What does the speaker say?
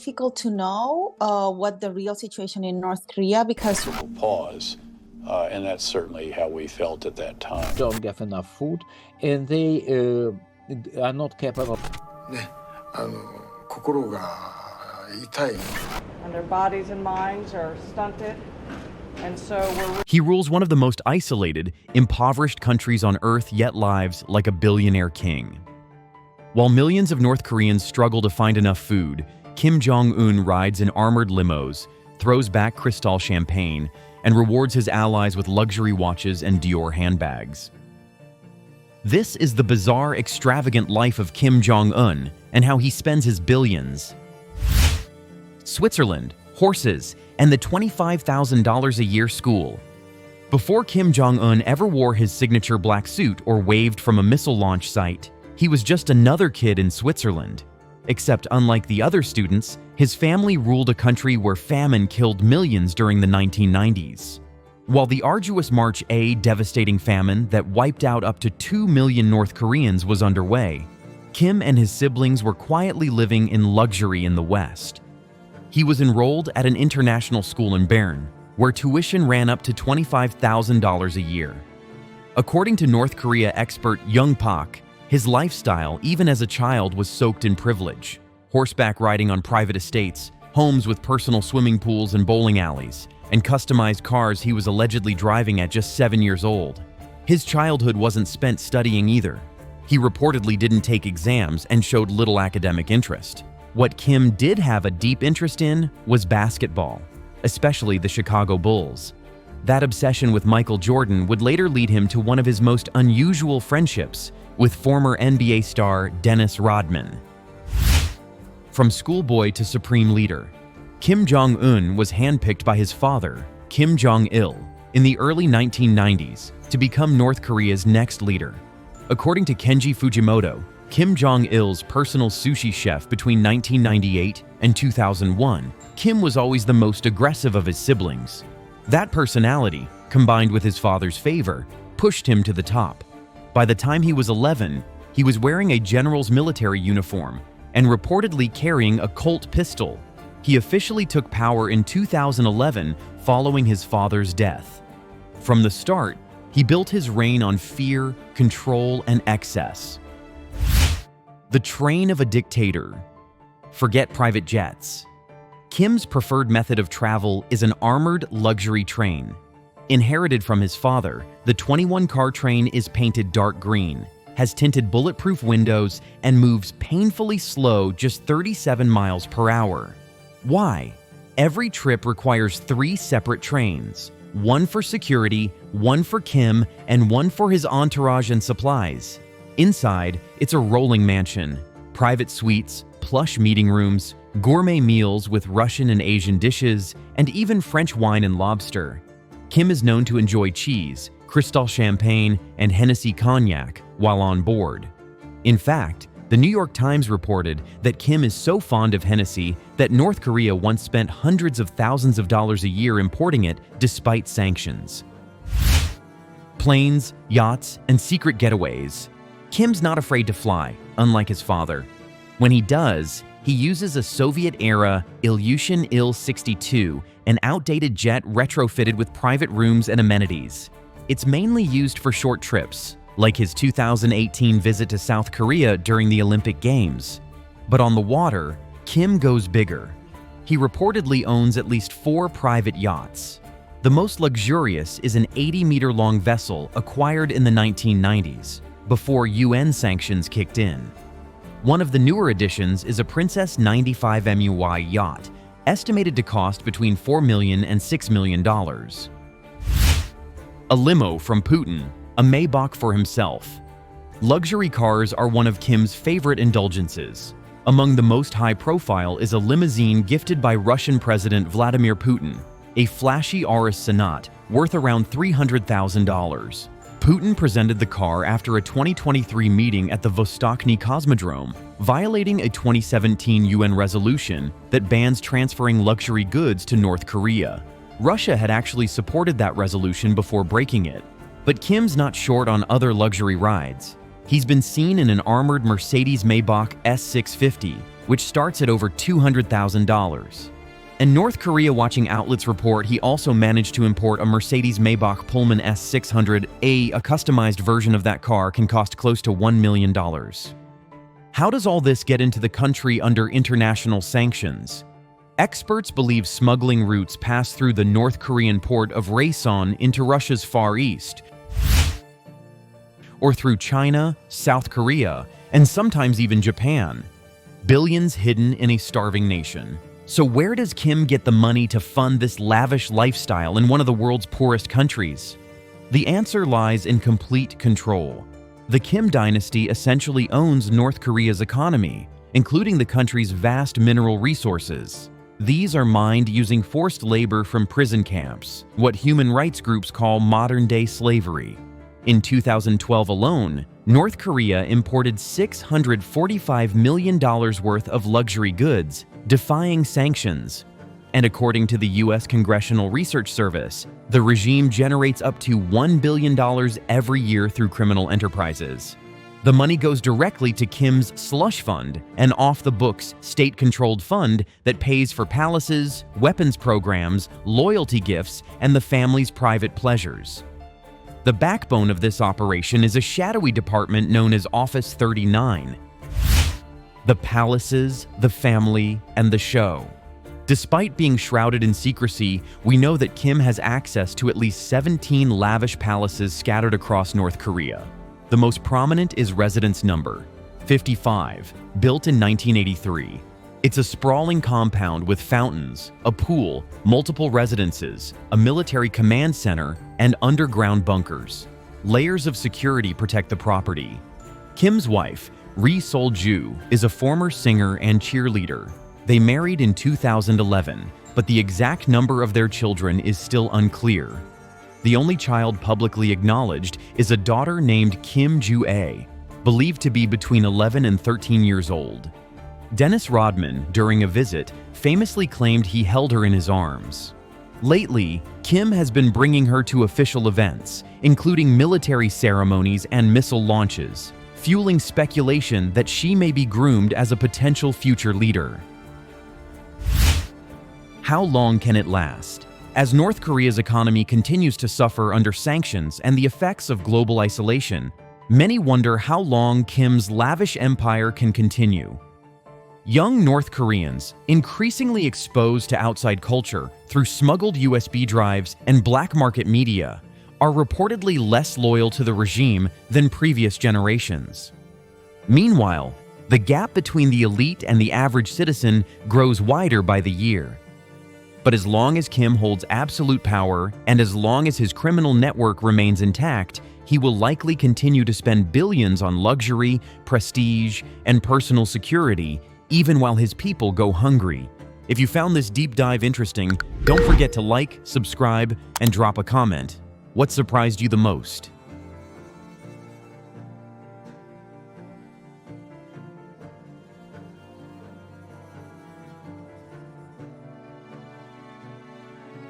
difficult to know what the real situation in North Korea because pause, and that's certainly how we felt at that time. Don't get enough food, and they are not capable. And their bodies and minds are stunted. And so he rules one of the most isolated, impoverished countries on earth, yet lives like a billionaire king. While millions of North Koreans struggle to find enough food, Kim Jong Un rides in armored limos, throws back Cristal champagne, and rewards his allies with luxury watches and Dior handbags. This is the bizarre, extravagant life of Kim Jong Un and how he spends his billions. Switzerland, horses, and the $25,000 a year school. Before Kim Jong Un ever wore his signature black suit or waved from a missile launch site, he was just another kid in Switzerland. Except unlike the other students, his family ruled a country where famine killed millions during the 1990s. While the arduous March A devastating famine that wiped out up to 2 million North Koreans was underway, Kim and his siblings were quietly living in luxury in the West. He was enrolled at an international school in Bern, where tuition ran up to $25,000 a year. According to North Korea expert Young Pak, his lifestyle, even as a child, was soaked in privilege. Horseback riding on private estates, homes with personal swimming pools and bowling alleys, and customized cars he was allegedly driving at just 7 years old. His childhood wasn't spent studying either. He reportedly didn't take exams and showed little academic interest. What Kim did have a deep interest in was basketball, especially the Chicago Bulls. That obsession with Michael Jordan would later lead him to one of his most unusual friendships with former NBA star Dennis Rodman. From schoolboy to supreme leader, Kim Jong Un was handpicked by his father, Kim Jong-il, in the early 1990s to become North Korea's next leader. According to Kenji Fujimoto, Kim Jong-il's personal sushi chef between 1998 and 2001, Kim was always the most aggressive of his siblings. That personality, combined with his father's favor, pushed him to the top. By the time he was 11, he was wearing a general's military uniform and reportedly carrying a Colt pistol. He officially took power in 2011 following his father's death. From the start, he built his reign on fear, control, and excess. The train of a dictator. Forget private jets. Kim's preferred method of travel is an armored luxury train. Inherited from his father, the 21-car train is painted dark green, has tinted bulletproof windows, and moves painfully slow, just 37 miles per hour. Why? Every trip requires 3 separate trains, one for security, one for Kim, and one for his entourage and supplies. Inside, it's a rolling mansion, private suites, plush meeting rooms, gourmet meals with Russian and Asian dishes, and even French wine and lobster. Kim is known to enjoy cheese, Cristal champagne, and Hennessy cognac while on board. In fact, the New York Times reported that Kim is so fond of Hennessy that North Korea once spent hundreds of thousands of dollars a year importing it despite sanctions. Planes, yachts, and secret getaways. Kim's not afraid to fly, unlike his father. When he does, he uses a Soviet-era Ilyushin Il-62, an outdated jet retrofitted with private rooms and amenities. It's mainly used for short trips, like his 2018 visit to South Korea during the Olympic Games. But on the water, Kim goes bigger. He reportedly owns at least 4 private yachts. The most luxurious is an 80-meter-long vessel acquired in the 1990s, before UN sanctions kicked in. One of the newer additions is a Princess 95 MUY yacht, estimated to cost between $4 million and $6 million. A limo from Putin, a Maybach for himself. Luxury cars are one of Kim's favorite indulgences. Among the most high-profile is a limousine gifted by Russian President Vladimir Putin, a flashy Aurus Sonat worth around $300,000. Putin presented the car after a 2023 meeting at the Vostochny Cosmodrome, violating a 2017 UN resolution that bans transferring luxury goods to North Korea. Russia had actually supported that resolution before breaking it. But Kim's not short on other luxury rides. He's been seen in an armored Mercedes-Maybach S650, which starts at over $200,000. And North Korea watching outlets report he also managed to import a Mercedes-Maybach Pullman S600. A customized version of that car can cost close to $1 million. How does all this get into the country under international sanctions? Experts believe smuggling routes pass through the North Korean port of Rason into Russia's Far East, or through China, South Korea, and sometimes even Japan. Billions hidden in a starving nation. So where does Kim get the money to fund this lavish lifestyle in one of the world's poorest countries? The answer lies in complete control. The Kim dynasty essentially owns North Korea's economy, including the country's vast mineral resources. These are mined using forced labor from prison camps, what human rights groups call modern-day slavery. In 2012 alone, North Korea imported $645 million worth of luxury goods, defying sanctions. And according to the U.S. Congressional Research Service, the regime generates up to $1 billion every year through criminal enterprises. The money goes directly to Kim's slush fund, an off-the-books, state-controlled fund that pays for palaces, weapons programs, loyalty gifts, and the family's private pleasures. The backbone of this operation is a shadowy department known as Office 39. The palaces, the family, and the show. Despite being shrouded in secrecy, we know that Kim has access to at least 17 lavish palaces scattered across North Korea. The most prominent is Residence Number 55, built in 1983. It's a sprawling compound with fountains, a pool, multiple residences, a military command center, and underground bunkers. Layers of security protect the property. Kim's wife, Ri Sol-ju, is a former singer and cheerleader. They married in 2011, but the exact number of their children is still unclear. The only child publicly acknowledged is a daughter named Kim Ju-ae, believed to be between 11 and 13 years old. Dennis Rodman, during a visit, famously claimed he held her in his arms. Lately, Kim has been bringing her to official events, including military ceremonies and missile launches, fueling speculation that she may be groomed as a potential future leader. How long can it last? As North Korea's economy continues to suffer under sanctions and the effects of global isolation, many wonder how long Kim's lavish empire can continue. Young North Koreans, increasingly exposed to outside culture through smuggled USB drives and black market media, are reportedly less loyal to the regime than previous generations. Meanwhile, the gap between the elite and the average citizen grows wider by the year. But as long as Kim holds absolute power and as long as his criminal network remains intact, he will likely continue to spend billions on luxury, prestige, and personal security, even while his people go hungry. If you found this deep dive interesting, don't forget to like, subscribe, and drop a comment. What surprised you the most?